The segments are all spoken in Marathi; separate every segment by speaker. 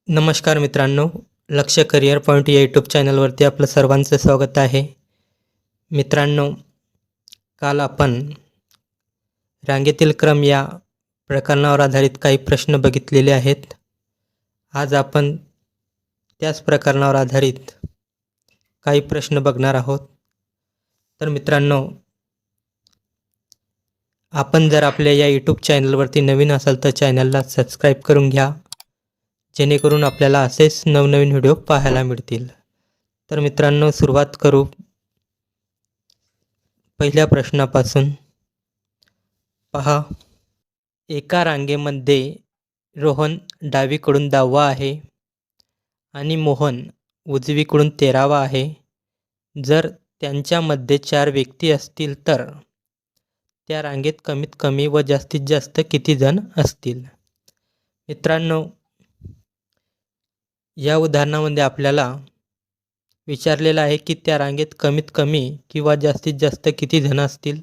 Speaker 1: नमस्कार मित्रांनो, लक्ष करिअर पॉईंट या यूट्यूब चॅनलवरती आपलं सर्वांचं स्वागत आहे. मित्रांनो, काल आपण रांगेतील क्रम या प्रकरणावर आधारित काही प्रश्न बघितलेले आहेत. आज आपण त्याच प्रकरणावर आधारित काही प्रश्न बघणार आहोत. तर मित्रांनो, आपण जर आपल्या या यूट्यूब चॅनलवरती नवीन असाल तर चॅनलला सबस्क्राईब करून घ्या, जेणेकरून आपल्याला असेच नवनवीन व्हिडिओ पाहायला मिळतील. तर मित्रांनो, सुरुवात करू पहिल्या प्रश्नापासून. पहा, एका रांगेमध्ये रोहन डावीकडून 10वा आहे आणि मोहन उजवीकडून 13वा आहे. जर त्यांच्यामध्ये 4 व्यक्ती असतील तर त्या रांगेत कमीत कमी व जास्तीत जास्त किती जण असतील? मित्रांनो, या उदाहरणामध्ये आपल्याला विचारलेलं आहे की त्या रांगेत कमीत कमी किंवा जास्तीत जास्त किती जण असतील.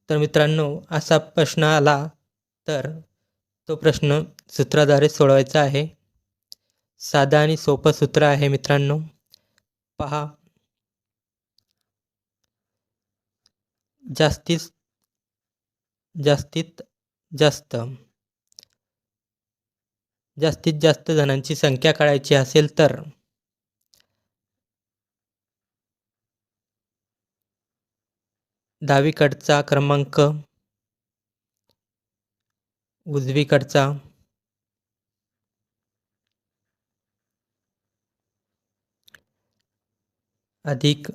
Speaker 1: तर मित्रांनो, असा प्रश्न आला तर तो प्रश्न सूत्राद्वारे सोडवायचा आहे. साधं आणि सोपं सूत्र आहे मित्रांनो. पहा, जास्तीत जास्तीत जास्त जास्तीत जास्त जणांची संख्या काढायची असेल तर डावीकडचा क्रमांक उजवीकडचा अधिक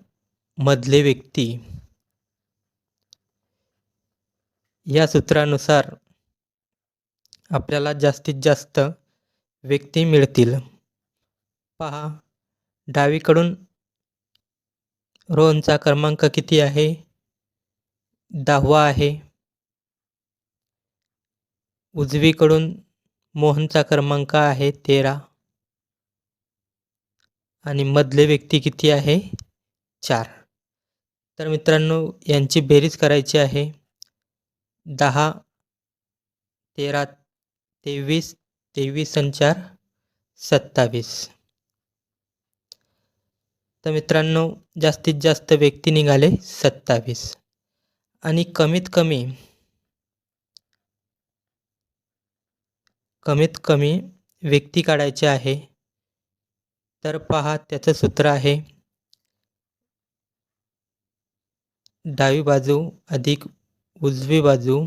Speaker 1: मधले व्यक्ती, या सूत्रानुसार आपल्याला जास्तीत जास्त व्यक्ती मिळतील. पहा, डावीकडून रोहनचा क्रमांक किती आहे? 10वा आहे. उजवीकडून मोहनचा क्रमांक आहे 13 आणि मधले व्यक्ती किती आहे? 4. तर मित्रांनो, यांची बेरीज करायची आहे. 10, 13, 23, 23 आणि 4 27. तर मित्रांनो, जास्तीत जास्त व्यक्ती निघाले 27 आणि कमीत कमी व्यक्ती काढायचे आहे. तर पहा, त्याचं सूत्र आहे डावी बाजू अधिक उजवी बाजू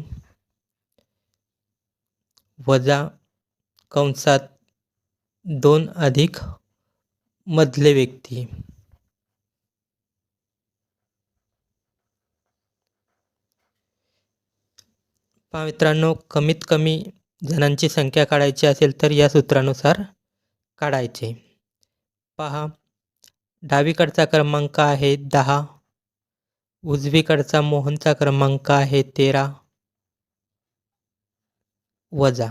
Speaker 1: वजा कंसात 2 अधिक मधले व्यक्ती. पहा मित्रांनो, कमीत कमी जणांची संख्या काढायची असेल तर या सूत्रानुसार काढायचे. पहा, डावीकडचा क्रमांक आहे 10, उजवीकडचा मोहनचा क्रमांक आहे 13 वजा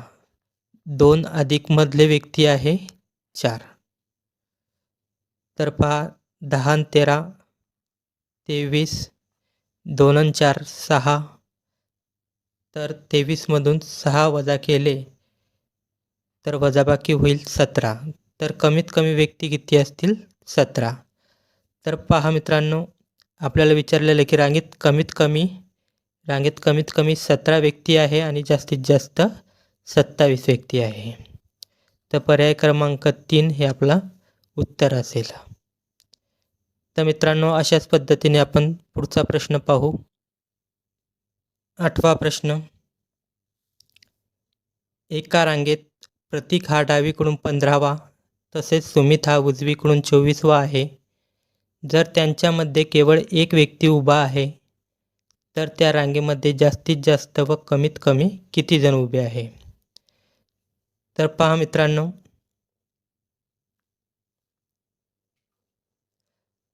Speaker 1: 2 अधिक मधले व्यक्ती आहे 4. तर पहा, 10 आणि 13 23, 2 आणि 4 6. तर 23मधून 6 वजा केले तर वजाबाकी होईल 17. तर कमीत कमी व्यक्ती किती असतील? 17. तर पहा मित्रांनो, आपल्याला विचारलेलं की रांगेत कमीत कमी 17 व्यक्ती आहे आणि जास्तीत जास्त 27 व्यक्ती आहे. तर पर्याय क्रमांक 3 हे आपलं उत्तर असेल. तर मित्रांनो, अशाच पद्धतीने आपण पुढचा प्रश्न पाहू. 8वा प्रश्न. एका रांगेत प्रतीक हा डावीकडून 15वा तसेच सुमित हा उजवीकडून 24वा आहे. जर त्यांच्यामध्ये केवळ एक व्यक्ती उभा आहे तर त्या रांगेमध्ये जास्तीत जास्त व कमीत कमी किती जण उभे आहे? तर पहा मित्रांनो,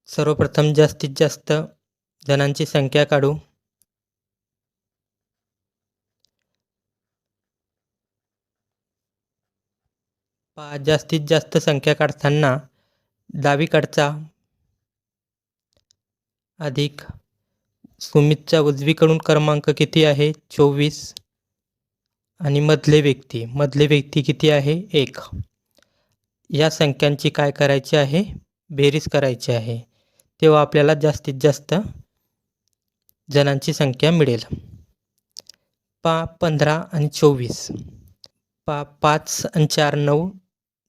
Speaker 1: सर्वप्रथम जास्तीत जास्त जणांची संख्या काढू. पहा, जास्तीत जास्त संख्या काढताना डावीकडचा अधिक सुमितचा उजवीकडून क्रमांक किती आहे? 24 आणि मधले व्यक्ती किती आहे? 1. या संख्यांची काय करायची आहे? बेरीज करायची आहे. तेव्हा आपल्याला जास्तीत जास्त जणांची संख्या मिळेल. 15 आणि 24. 5 आणि 4 9,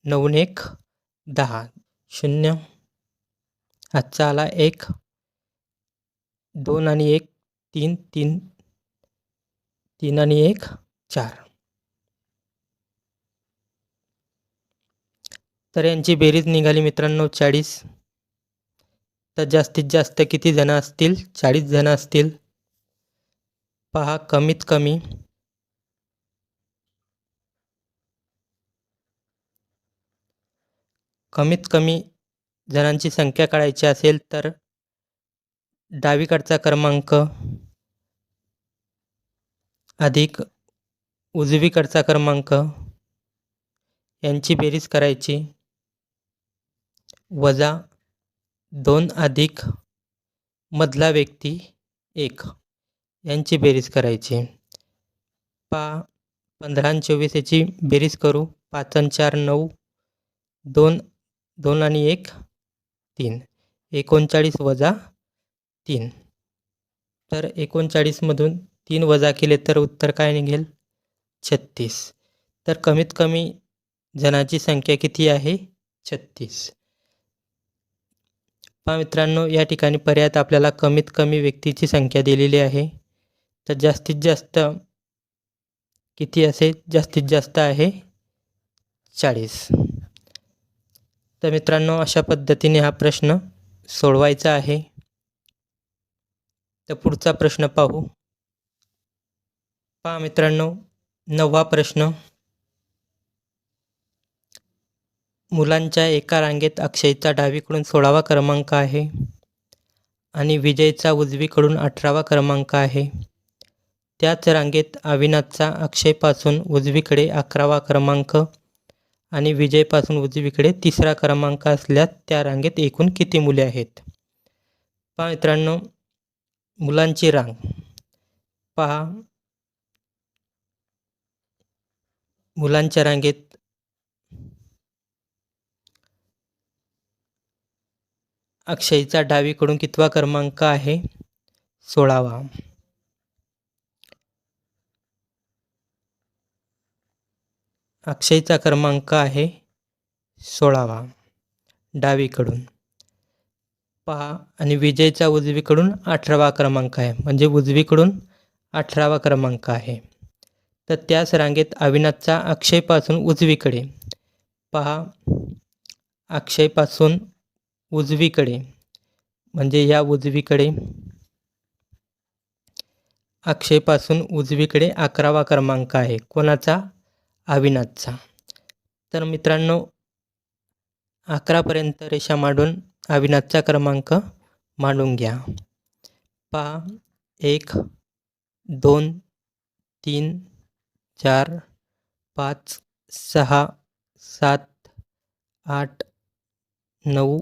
Speaker 1: 9 आणि 1 10. 0. आजचा आला 1. 2 आणि 1 3, 3 3 आणि 1 4. तर यांची बेरीज निघाली मित्रांनो 40. तर जास्तीत जास्त किती जण असतील? 40 जण असतील. पहा कमीत कमी जणांची संख्या काढायची असेल तर डावीकडचा क्रमांक अधिक उजवीकडचा क्रमांक यांची बेरीज करायची, वजा 2 अधिक मधला व्यक्ती 1 यांची बेरीज करायची. 15 आणि 24 याची बेरीज करू. 5 आणि 4 9, 2 2 आणि 1 3. 39 वजा 3. तर 39मधून 3 वजा केले तर उत्तर काय निघेल? 36. तर कमीत कमी जणांची संख्या किती आहे? 36. पहा मित्रांनो, या ठिकाणी पर्यायात आपल्याला कमीत कमी व्यक्तीची संख्या दिलेली आहे. तर जास्तीत जास्त किती असेल? जास्तीत जास्त आहे 40. तर मित्रांनो, अशा पद्धतीने हा प्रश्न सोडवायचा आहे. तर पुढचा प्रश्न पाहू. पहा मित्रांनो, 9वा प्रश्न. मुलांच्या एका रांगेत अक्षयचा डावीकडून 16वा क्रमांक आहे आणि विजयचा उजवीकडून 18वा क्रमांक आहे. त्याच रांगेत अविनाशचा अक्षयपासून उजवीकडे 11वा क्रमांक आणि विजयपासून उजवीकडे 3रा क्रमांक असल्यास त्या रांगेत एकूण किती मुले आहेत? पहा मित्रांनो, मुलांची रांग पहा. मुलांच्या रांगेत अक्षयचा डावीकडून कितवा क्रमांक आहे? 16वा. अक्षयचा क्रमांक आहे 16वा डावीकडून. पहा, आणि विजयचा उजवीकडून 18वा क्रमांक आहे, म्हणजे उजवीकडून 18वा क्रमांक आहे. तर त्याच रांगेत अविनाशचा अक्षयपासून उजवीकडे पहा. अक्षयपासून उजवीकडे म्हणजे या उजवीकडे अक्षयपासून उजवीकडे 11वा क्रमांक आहे. कोणाचा? अविनाशचा. तर मित्रांनो, 11पर्यंत रेषा मांडून अविनाशचा क्रमांक मांडून घ्या. पहा 1 2 3 4 5 6 7 8 9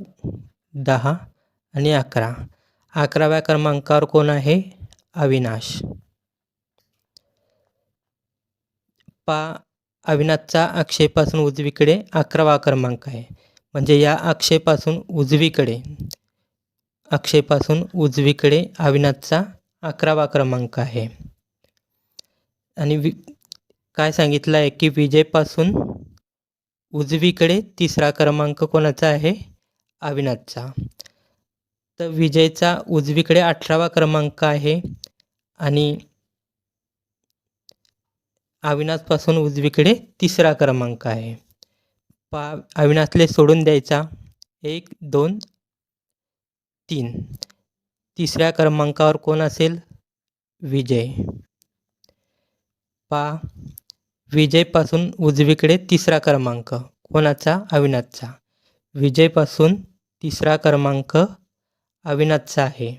Speaker 1: 10 आणि 11. 11व्या क्रमांकावर कोण आहे? अविनाश. पहा, अविनाशचा अक्षयपासून उजवीकडे 11वा क्रमांक आहे, म्हणजे या अक्षयपासून उजवीकडे अविनाशचा 11वा क्रमांक आहे. आणि काय सांगितलं आहे की विजयपासून उजवीकडे 3रा क्रमांक कोणाचा आहे? अविनाशचा. तर विजयचा उजवीकडे 18वा क्रमांक आहे आणि अविनाशपासून उजवीकडे 3रा क्रमांक आहे. पहा, अविनाशले सोडून द्यायचा. 1 2 3. 3ऱ्या क्रमांकावर कोण असेल? विजय. पहा, विजयपासून उजवीकडे 3रा क्रमांक कोणाचा? अविनाशचा. विजयपासून 3रा क्रमांक अविनाशचा आहे.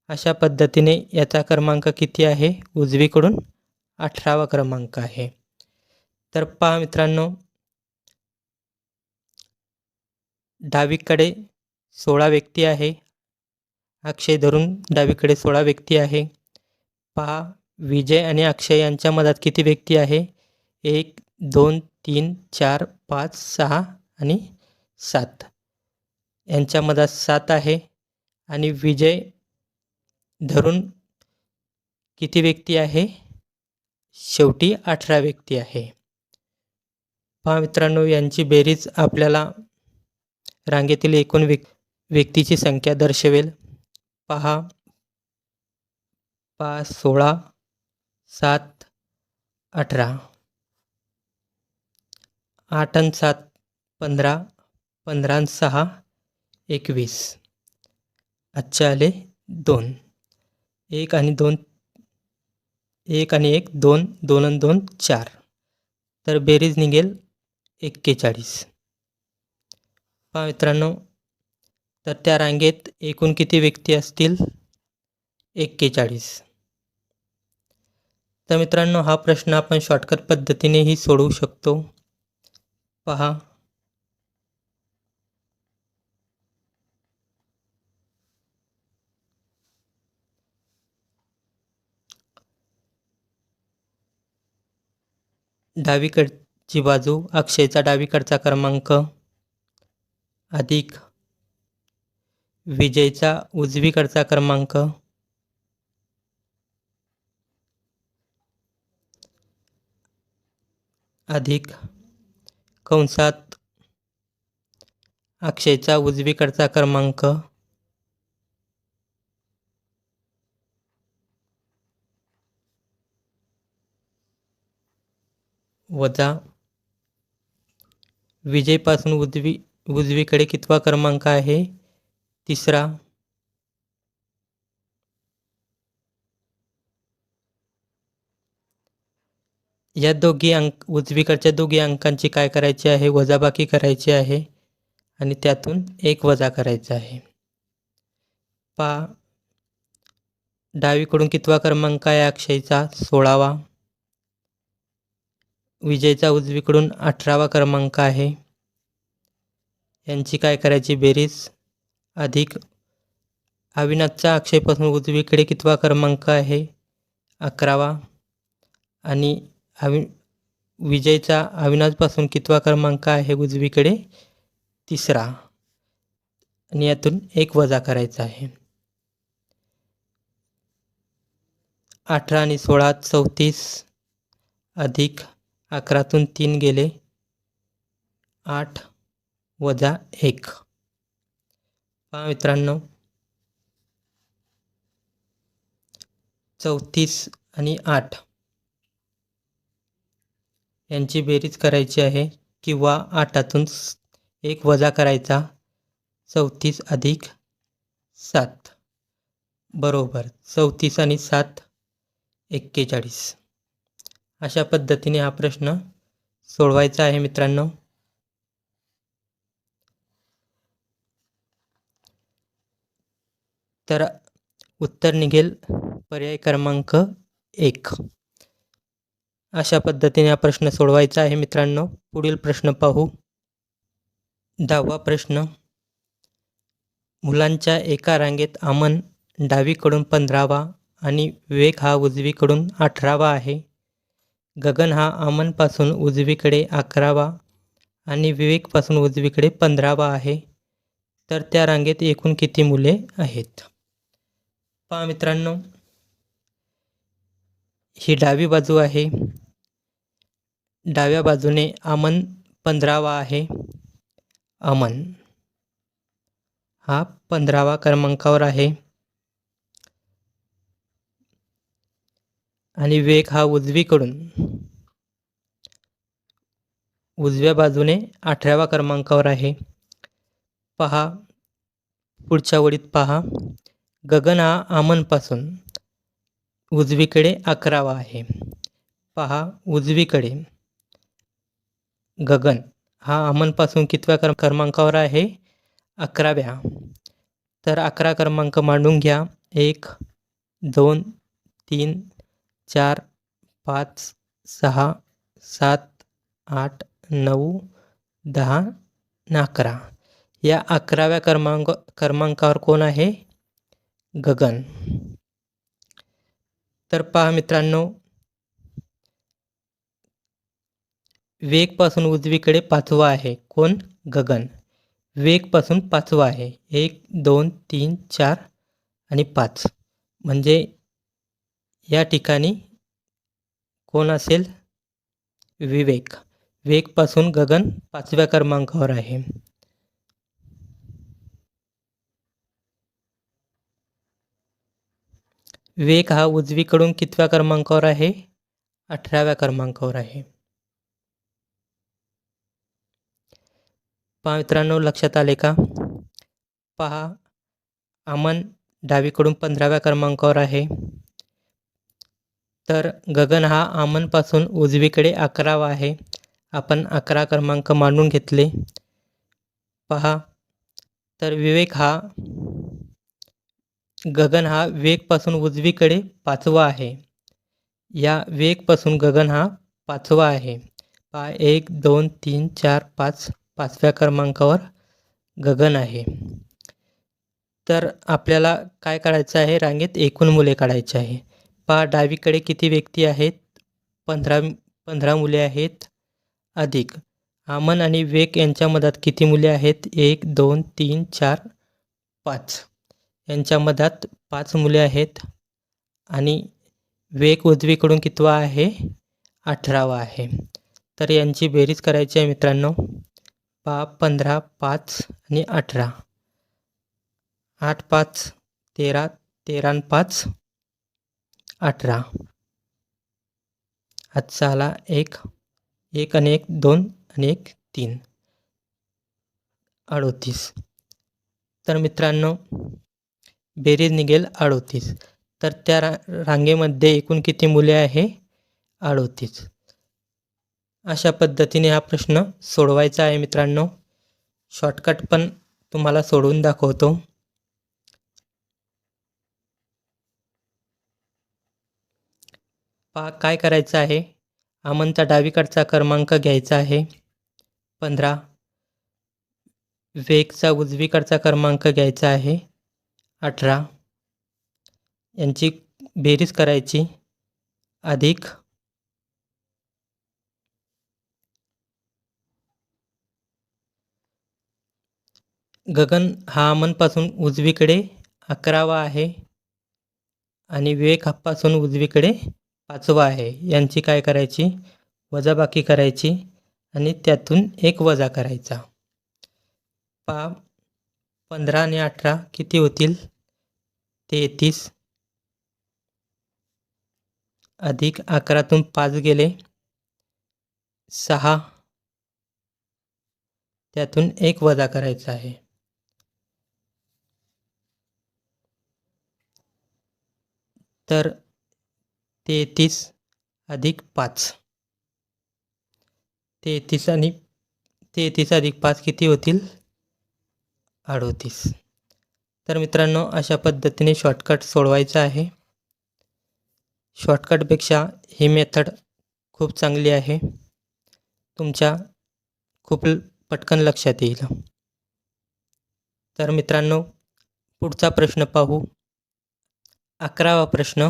Speaker 1: अशा पद्धतीने याचा क्रमांक किती आहे? उजवीकडून 18वा क्रमांक आहे. तर पहा मित्रांनो, डावीकडे 16 व्यक्ती आहे. अक्षय धरून डावीकडे 16 व्यक्ती आहे. पहा, विजय आणि अक्षय यांच्या मधात किती व्यक्ती आहे? 1 2 3 4 5 6 आणि 7 यांच्या मधात 7 आहे आणि विजय धरून किती व्यक्ती आहे? शेवटी 18 व्यक्ती आहे. पहा मित्रांनो, यांची बेरीज आपल्याला रांगेतील एकूण व्यक्तीची संख्या दर्शवेल. पहा 16 7 18 8 आणि 7 15 15 आणि 6 21. आजचे आले 2. 1 आणि 2 1 आणि 1 2 2 आणि 2 4. तर बेरीज निघेल 41. पहा मित्रांनो, तर त्या रांगेत एकूण किती व्यक्ती असतील? 41. तर मित्रांनो, हा प्रश्न आपण शॉर्टकट पद्धतीनेही सोडवू शकतो. पहा डावीकडची बाजू अक्षयचा डावीकडचा क्रमांक अधिक विजयचा उजवीकडचा क्रमांक अधिक कंसात अक्षयचा उजवीकडचा क्रमांक वजा विजयपासून उजवीकडे कितवा क्रमांक आहे? 3रा. या दोघी उजवीकडच्या दोघी अंकांची काय करायची आहे? वजाबाकी करायची आहे आणि त्यातून 1 वजा करायचा आहे. पहा डावीकडून कितवा क्रमांक आहे अक्षयचा? 16वा. विजयचा उजवीकडून 18वा क्रमांक आहे. यांची काय करायची? बेरीज. अधिक अविनाशचा अक्षयपासून उजवीकडे कितवा क्रमांक आहे? 11वा. आणि विजयचा अविनाशपासून कितवा क्रमांक आहे उजवीकडे? 3रा. आणि यातून 1 वजा करायचा आहे. 18 आणि 16 34. अधिक 11तून 3 गेले 8 वजा 1. पहा मित्रांनो, 34 आणि 8 यांची बेरीज करायची आहे किंवा 8तून 1 वजा करायचा. 34 अधिक 7 बरोबर 34 आणि 7 41. अशा पद्धतीने हा प्रश्न सोडवायचा आहे मित्रांनो. तर उत्तर निघेल पर्याय क्रमांक 1. अशा पद्धतीने हा प्रश्न सोडवायचा आहे मित्रांनो. पुढील प्रश्न पाहू. 10वा प्रश्न. मुलांच्या एका रांगेत अमन डावीकडून 15वा आणि विवेक हा उजवीकडून 18वा आहे. गगन हा अमनपासून उजवीकडे 11वा आणि विवेकपासून उजवीकडे 15वा आहे. तर त्या रांगेत एकूण किती मुले आहेत? पहा मित्रांनो, ही डावी बाजू आहे. डाव्या बाजूने अमन 15वा आहे. अमन हा 15वा क्रमांकावर आहे आणि विवेक हा उजव्या बाजूने 18व्या क्रमांकावर आहे. पहा पुढच्या ओळीत पहा. गगन हा अमनपासून उजवीकडे 11वा आहे. पहा उजवीकडे गगन हा अमनपासून कितव्या क्रमांकावर आहे? 11व्या. तर 11 क्रमांक मांडून घ्या. 1 2 3 4 5 6 7 8 9 10 आणि 11. या 11व्या क्रमांकावर कोण आहे? गगन. तर पहा मित्रांनो, वेगपासून उजवीकडे पाचवा आहे कोण? गगन. वेगपासून पाचवा आहे 1 2 3 4 आणि 5, म्हणजे या ठिकाणी कोण असेल? विवेक. वेगपासून गगन 5व्या क्रमांकावर आहे. वेग हा उजवीकडून कितव्या क्रमांकावर आहे? 18व्या क्रमांकावर आहे. पहा मित्रांनो, लक्षात आले का? पहा, अमन डावीकडून 15व्या क्रमांकावर आहे, तर गगन हा अमनपासून उजवीकडे 11वा आहे. आपण 11 क्रमांक मानून घेतले. पहा, तर गगन हा वेगपासून उजवीकडे 5वा आहे. या वेगपासून गगन हा 5वा आहे. पहा, 1 2 3 4 5, 5व्या क्रमांकावर गगन आहे. तर आपल्याला काय करायचं आहे? रांगेत एकूण मुले काढायची आहे. पहा, डावीकडे किती व्यक्ती आहेत? 15 मुले आहेत, अधिक अमन आणि वेग यांच्या मधात किती मुले आहेत? 1 2 3 4 5, यांच्या मधात 5 मुले आहेत, आणि वेग उजवीकडून कितवा आहे? 18वा आहे. तर यांची बेरीज करायची आहे मित्रांनो. पहा, 15 5 आणि 18, 8 5 13, 13 आणि 5 18, आजचा आला 1 1 आणि 1 2 आणि 1 3, 38. तर मित्रांनो, बेरीज निघेल 38. तर त्या रांगेमध्ये एकूण किती मुले आहे? 38. अशा पद्धतीने हा प्रश्न सोडवायचा आहे मित्रांनो. शॉर्टकट पण तुम्हाला सोडवून दाखवतो. पहा, काय करायचं आहे? अमनचा डावीकडचा क्रमांक घ्यायचा आहे 15, वेगचा उजवीकडचा क्रमांक घ्यायचा आहे 18, यांची बेरीज करायची, अधिक गगन हा अमनपासून उजवीकडे 11वा आहे, आणि वेग पासून उजवीकडे 5वा आहे. यांची काय करायची? वजाबाकी करायची, आणि त्यातून 1 वजा करायचा. पहा, 15 आणि 18 किती होतील? 33, अधिक 11तून 5 गेले 6, त्यातून 1 वजा करायचा आहे. तर 33 अधिक 5, 33 अधिक 5 किती होतील? 38. तर मित्रांनो, अशा पद्धतीने शॉर्टकट सोडवायचा आहे. शॉर्टकटपेक्षा ही मेथड खूप चांगली आहे, तुमच्या खूप पटकन लक्षात येईल. तर मित्रांनो, पुढचा प्रश्न पाहू. 11वा प्रश्न.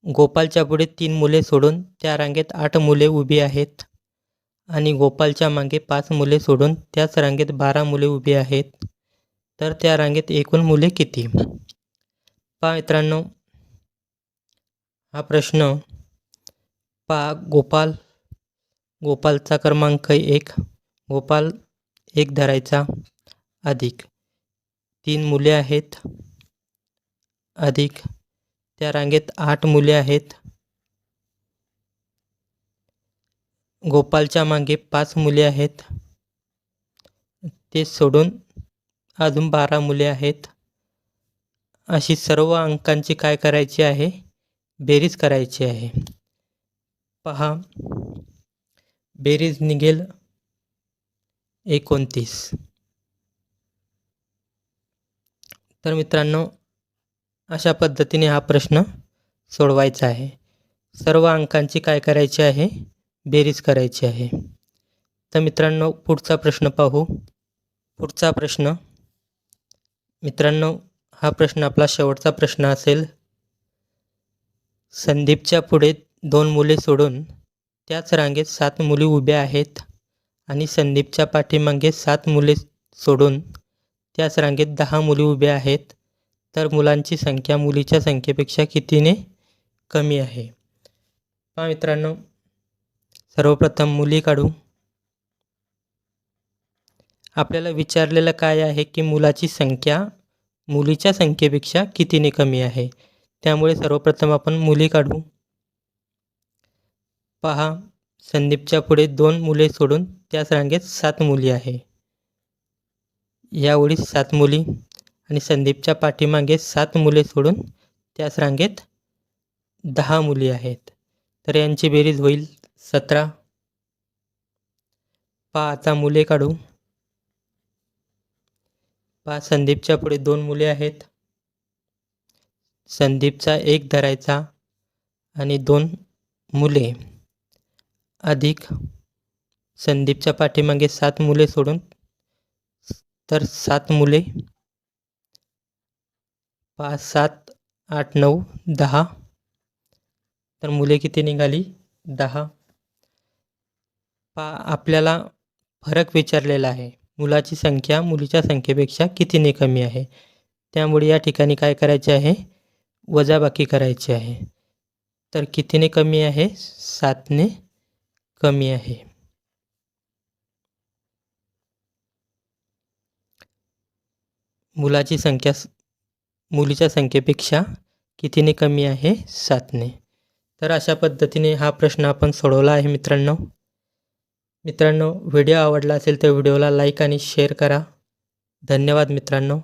Speaker 1: गोपालच्या पुढे 3 मुले सोडून त्या रांगेत 8 मुले उभी आहेत, आणि गोपालच्या मागे 5 मुले सोडून त्याच रांगेत 12 मुले उभी आहेत. तर त्या रांगेत एकूण मुले किती? पहा मित्रांनो, हा प्रश्न पहा, गोपालचा क्रमांक 1, गोपाल 1 धरायचा, अधिक 3 मुले आहेत, अधिक त्या रांगेत 8 मुले आहेत, गोपालच्या मागे 5 मुले आहेत, ते सोडून अजून 12 मुले आहेत. अशी सर्व अंकांची काय करायची आहे? बेरीज करायची आहे. पहा, बेरीज निघेल 29. तर मित्रांनो, अशा पद्धतीने हा प्रश्न सोडवायचा आहे. सर्व अंकांची काय करायची आहे? बेरीज करायची आहे. तर मित्रांनो, पुढचा प्रश्न पाहू. पुढचा प्रश्न मित्रांनो, हा प्रश्न आपला शेवटचा प्रश्न असेल. संदीपच्या पुढे 2 मुले सोडून त्याच रांगेत 7 मुली उभ्या आहेत आणि संदीपच्या पाठीमागे 7 मुले सोडून त्याच रांगेत 10 मुली उभ्या आहेत, तर मुलांची संख्या मुलीच्या संख्येपेक्षा कितीने कमी आहे? पहा मित्रांनो, सर्वप्रथम मुली काढू. आपल्याला विचारलेलं काय आहे की मुलाची संख्या मुलीच्या संख्येपेक्षा कितीने कमी आहे. त्यामुळे सर्वप्रथम आपण मुली काढू. पहा, संदीपच्या पुढे 2 मुले सोडून त्याच रांगेत 7 मुली आहे. या ओळीत 7 मुली आणि संदीपच्या पाठीमागे 7 मुले सोडून त्याच रांगेत 10 मुली आहेत, तर यांची बेरीज होईल 17. पहा, आता मुले काढू. पहा, संदीपच्या पुढे 2 मुले आहेत. संदीपचा 1 धरायचा आणि 2 मुले अधिक संदीपच्या पाठीमागे 7 मुले सोडून तर 7 मुले. पहा, 7, 8, 9, 10, तर मुले किती निघाली? 10. पहा, आपल्याला फरक विचारलेला आहे. मुलाची संख्या मुलीच्या संख्येपेक्षा कितीने कमी आहे. त्यामुळे या ठिकाणी काय करायचे आहे? वजाबाकी करायची आहे. तर कितीने कमी आहे? 7ने कमी आहे. मुलाची संख्या मुलीच्या संख्येपेक्षा कितीने कमी आहे? 7ने. तर अशा पद्धतीने हा प्रश्न आपण सोडवला आहे मित्रांनो. व्हिडिओ आवडला असेल तर व्हिडिओला लाईक आणि शेअर करा. धन्यवाद मित्रांनो.